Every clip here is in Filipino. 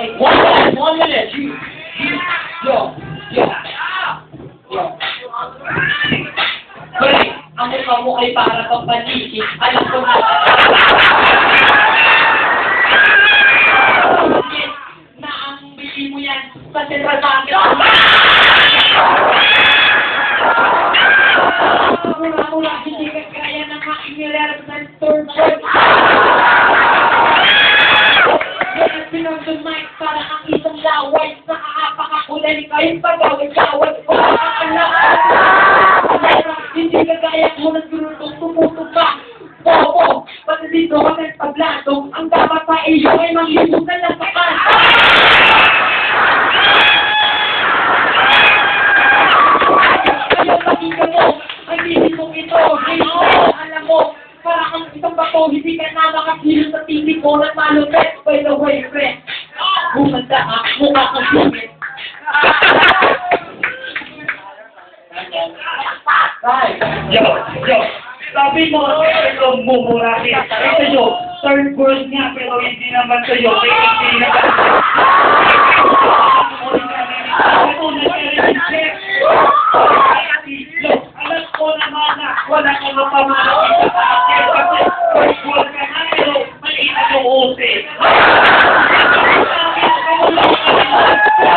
Okay, 1 minute. Yo. Balik, ang mukha mo ay para kang paniki. Alam ko na. Na ang bili mo yan sa Central Market. Mula, hindi ka kaya ng aking nilalap sa store board. Kaya pinag-mic para ang isang laway sa kaapakakulan kayong pagawin-gawin ko ang hindi ka kaya mo nagurutong tumuto pa. Oo, pati dito ka ng tablatong ang dapat pa iyo ay manglibutan ng sakan. Ayaw pakinggan mo ang bibig mong ito. Alam mo, para kang isang bato, hindi ka na makakilo sa TV ko ng malupet. By the way, friend, bumanda ka, mukha kang sumit. Yo, sabi mo, ito mumurahin. Ito yo, third world nga, pero hindi naman sa'yo, kaya hindi na alam ko naman na wala kang mapamalaki sa akin kasi first world ka na, pero maliit ang ose.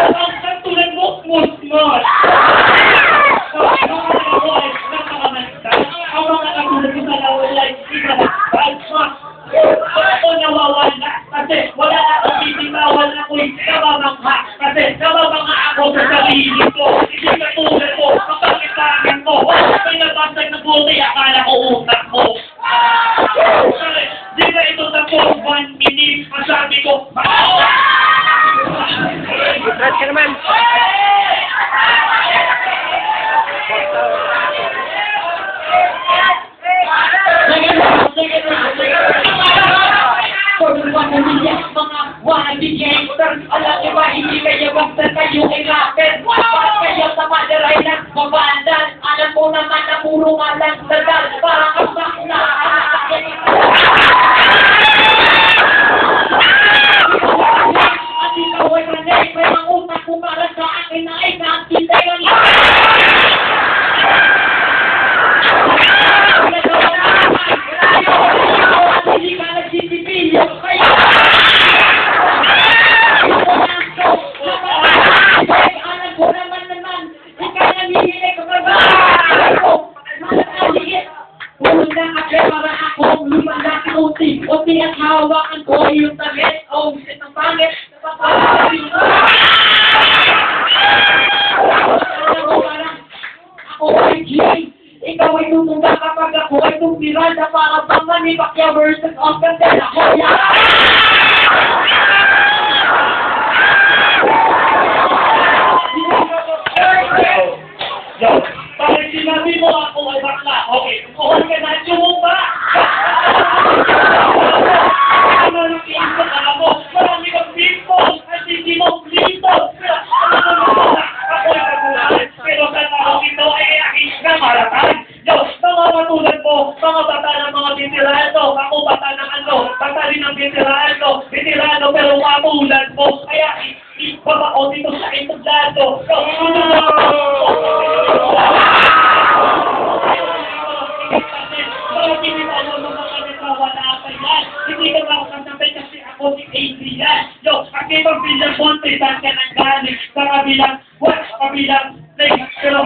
Ang katulad mo, musmos. Ako nawawala kasi wala na akong bibigawal na ko'y nababangha kasi nababangha ako sa sarili ko. Hindi ka tulad ko, kapag-itangan mo, may nabasag na buti, akala ko utak mo. Di ba ito tapos 1 minute, masabi ko, Brad ka naman. Mga wannabe gangsters, alam niyo ba, hindi kayo basta kayo ay rapper. Bakit kayo sa madaray ng mabandal? Alam mo naman na puro nga lang dadal. Parang kasak na at ikaw ay manay, may mga utak ko para sa akin na ay nakakita yung hindi ka nagsisipilyo. Kaya alam ko naman, ikaw namimili ka ba? Pumunta ka para ako lumanda uti. Uti at hawakan ko yung taget. Oh, shit, ang pangit. Napapalapin ko. Alam mo parang ako ay Jay. Ikaw ay tutunga kapag ako ay tumpiran na para sa Manny Pacquiao versus Oscar De La Hoya. Yo, bakit sinabi mo ako ay bakla? Okay, kukuhan ka na, tsumumpa! Ano nang iisip, alam mo, marami kang pimples, at hindi mo pimples! Ano naman, ako ay kagulan, pero sa tao ito ay aking namaratan! Yo, mga matulad mo, mga bata ng mga veterano, ako bata ng ano, bata rin ng veterano, pero matulad mo, kaya ibaba ko dito sa entablado. Hindi ka lang kasabay kasi ako si Adrian. Yo, ang ibang bilang monte, saan ka nang galing? Sa kabilang, what? Sa kabilang, like, pero